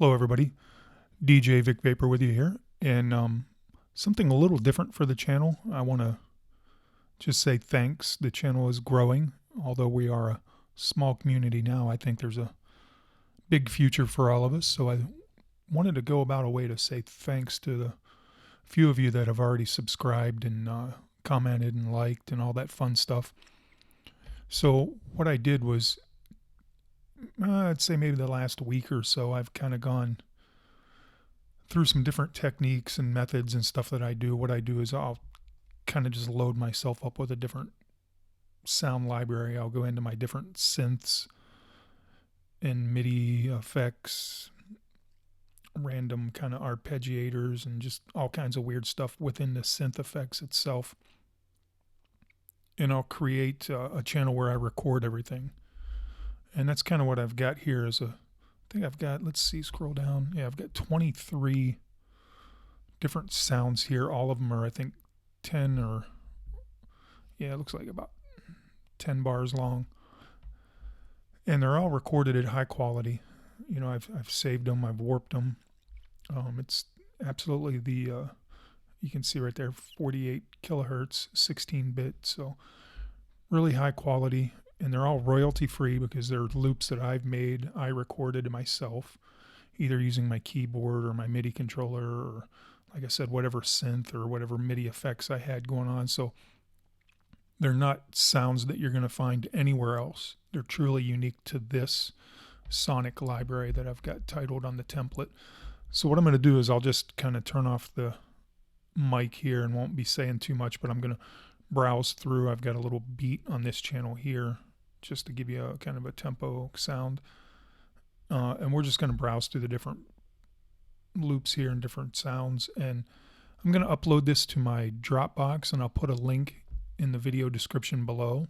Hello everybody, DJ Vic Vapor with you here, and something a little different for the channel. I want to just say thanks. The channel is growing, although we are a small community now. I think there's a big future for all of us, so I wanted to go about a way to say thanks to the few of you that have already subscribed and commented and liked and all that fun stuff. So what I did was, I'd say maybe the last week or so, I've kind of gone through some different techniques and methods and stuff that I do. What I do is I'll kind of just load myself up with a different sound library. I'll go into my different synths and MIDI effects, random kind of arpeggiators, and just all kinds of weird stuff within the synth effects itself. And I'll create a channel where I record everything. And that's kind of what I've got here is I think I've got, let's see, scroll down. Yeah, I've got 23 different sounds here. All of them are, I think, 10 or, yeah, it looks like about 10 bars long. And they're all recorded at high quality. You know, I've saved them, I've warped them. It's absolutely the, you can see right there, 48 kilohertz, 16-bit. So really high quality. And they're all royalty free because they're loops that I've made. I recorded myself, either using my keyboard or my MIDI controller, or like I said, whatever synth or whatever MIDI effects I had going on. So they're not sounds that you're going to find anywhere else. They're truly unique to this sonic library that I've got titled on the template. So what I'm going to do is I'll just kind of turn off the mic here and won't be saying too much, but I'm going to browse through. I've got a little beat on this channel here, just to give you a kind of a tempo sound. And we're just going to browse through the different loops here and different sounds. And I'm going to upload this to my Dropbox, and I'll put a link in the video description below.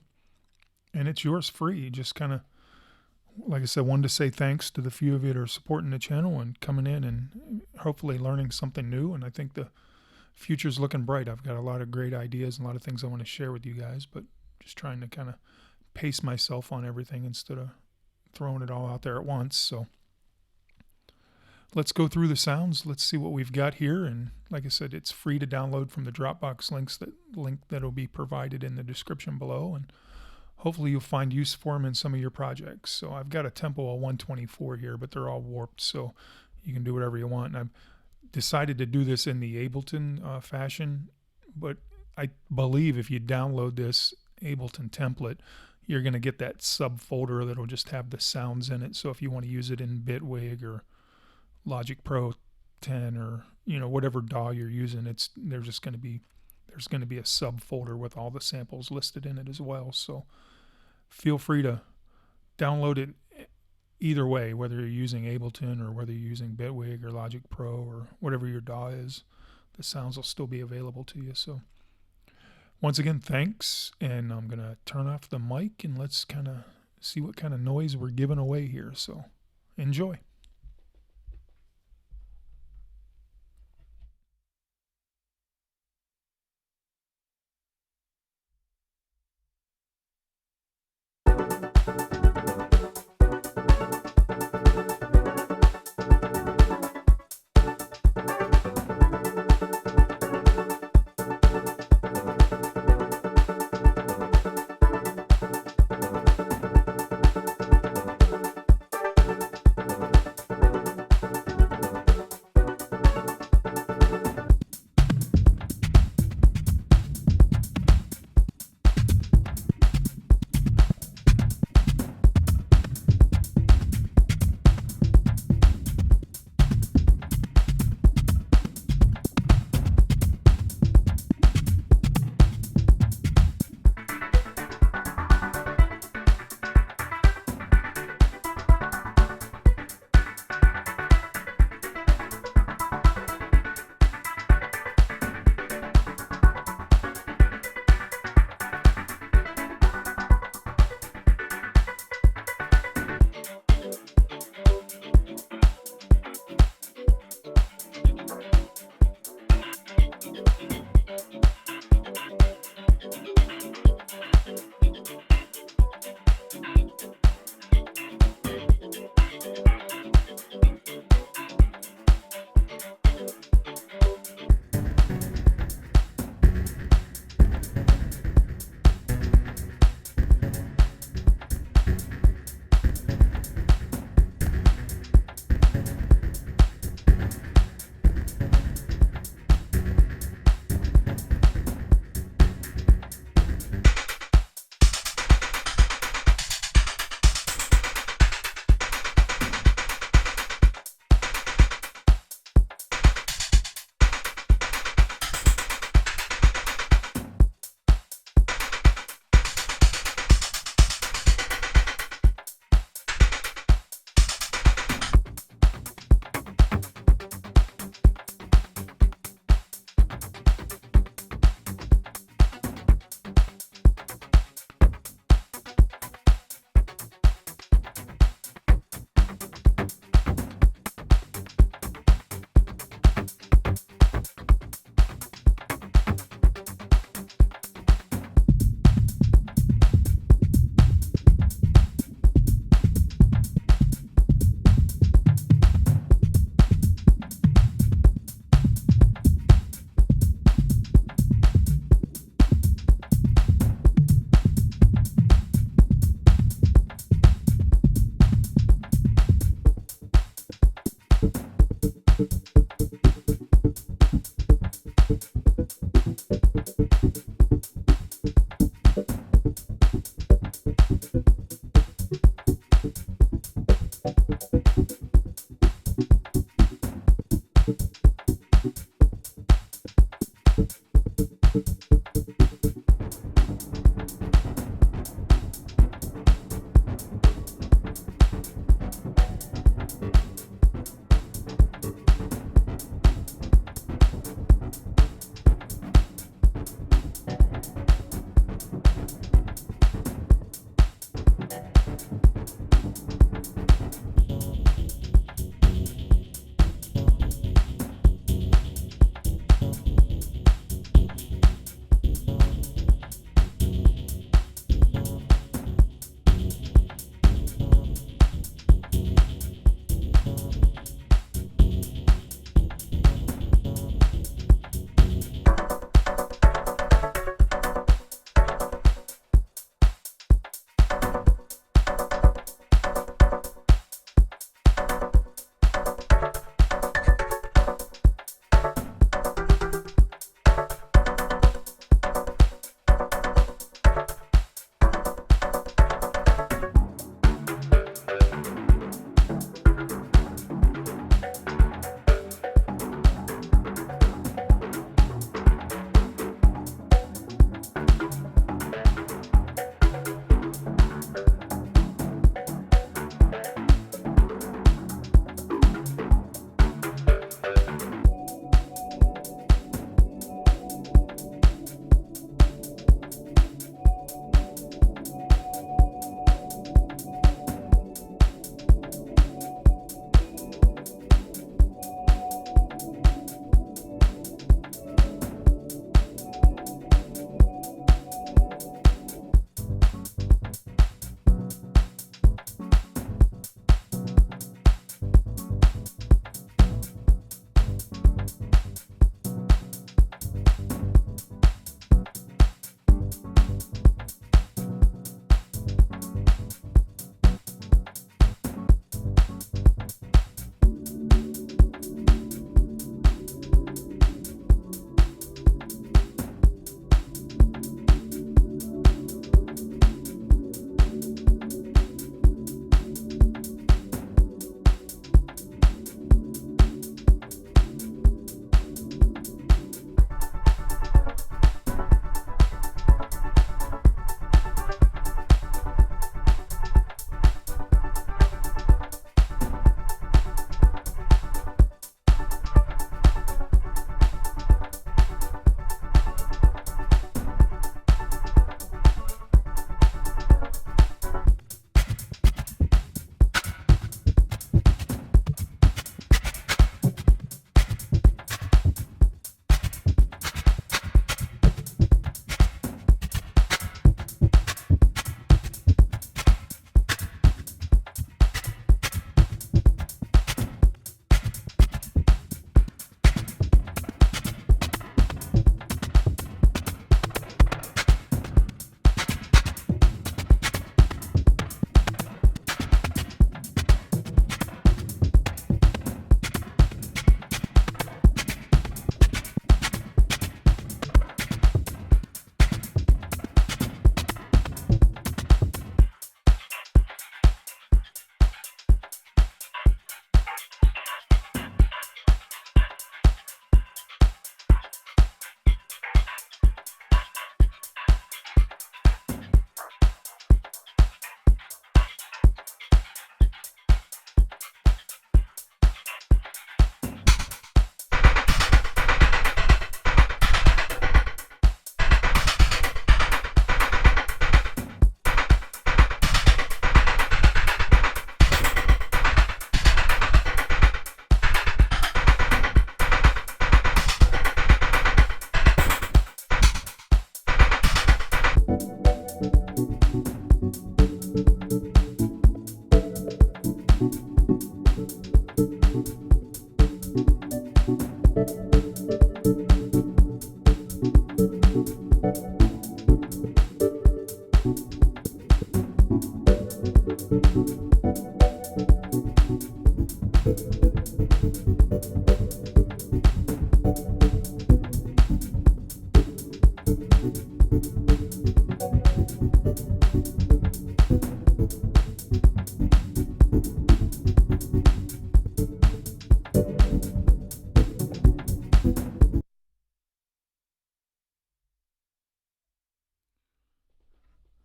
And it's yours free. Just kind of, like I said, wanted to say thanks to the few of you that are supporting the channel and coming in and hopefully learning something new. And I think the future's looking bright. I've got a lot of great ideas and a lot of things I want to share with you guys, but just trying to kind of pace myself on everything instead of throwing it all out there at once. So let's go through the sounds. Let's see what we've got here. And like I said, it's free to download from the Dropbox link that'll be provided in the description below. And hopefully you'll find use for them in some of your projects. So I've got a tempo of 124 here, but they're all warped, so you can do whatever you want. And I've decided to do this in the Ableton fashion, but I believe if you download this Ableton template, you're going to get that subfolder that'll just have the sounds in it. So if you want to use it in Bitwig or Logic Pro 10 or, you know, whatever DAW you're using, there's going to be a subfolder with all the samples listed in it as well. So feel free to download it either way, whether you're using Ableton or whether you're using Bitwig or Logic Pro or whatever your DAW is, the sounds will still be available to you. So once again, thanks, and I'm going to turn off the mic and let's kind of see what kind of noise we're giving away here. So enjoy.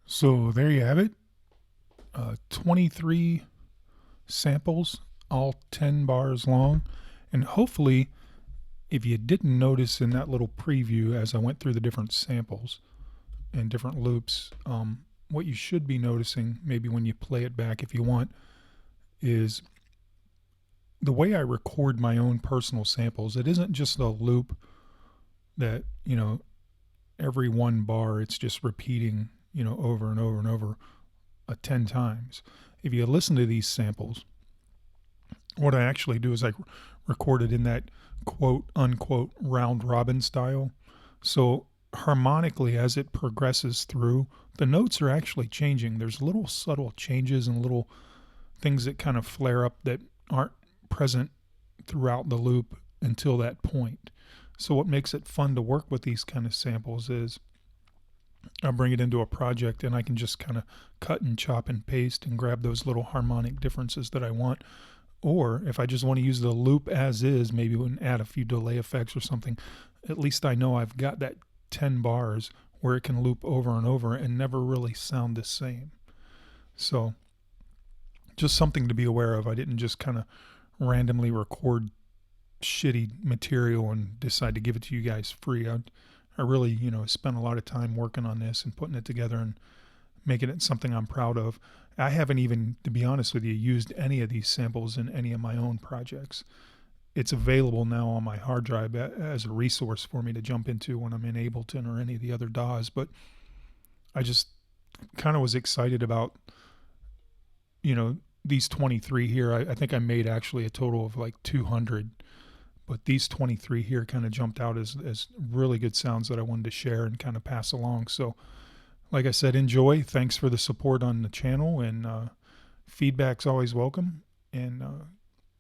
So there you have it. 23 samples, all 10 bars long. And hopefully, if you didn't notice in that little preview as I went through the different samples and different loops, what you should be noticing, maybe when you play it back if you want, is the way I record my own personal samples. It isn't just a loop that, every one bar it's just repeating, over and over and over 10 times. If you listen to these samples, what I actually do is I record it in that quote unquote round robin style. So harmonically, as it progresses through, the notes are actually changing. There's little subtle changes and little things that kind of flare up that aren't present throughout the loop until that point. So what makes it fun to work with these kind of samples is I'll bring it into a project and I can just kind of cut and chop and paste and grab those little harmonic differences that I want. Or if I just want to use the loop as is, maybe add a few delay effects or something, at least I know I've got that 10 bars where it can loop over and over and never really sound the same. So just something to be aware of. I didn't just kind of randomly record shitty material and decide to give it to you guys free. I really, spent a lot of time working on this and putting it together and making it something I'm proud of. I haven't even, to be honest with you, used any of these samples in any of my own projects. It's available now on my hard drive as a resource for me to jump into when I'm in Ableton or any of the other DAWs, but I just kind of was excited about, these 23 here. I think I made actually a total of like 200, but these 23 here kind of jumped out as really good sounds that I wanted to share and kind of pass along. So like I said, enjoy. Thanks for the support on the channel, and feedback's always welcome. And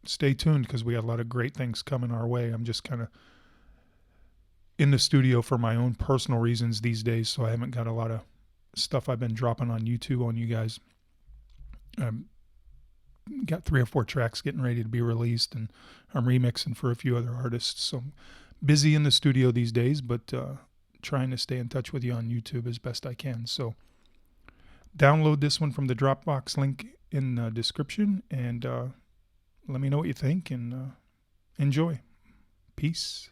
stay tuned because we got a lot of great things coming our way. I'm just kind of in the studio for my own personal reasons these days, so I haven't got a lot of stuff I've been dropping on YouTube on you guys. Got 3 or 4 tracks getting ready to be released, and I'm remixing for a few other artists. So I'm busy in the studio these days, but trying to stay in touch with you on YouTube as best I can. So download this one from the Dropbox link in the description, and let me know what you think, and enjoy. Peace.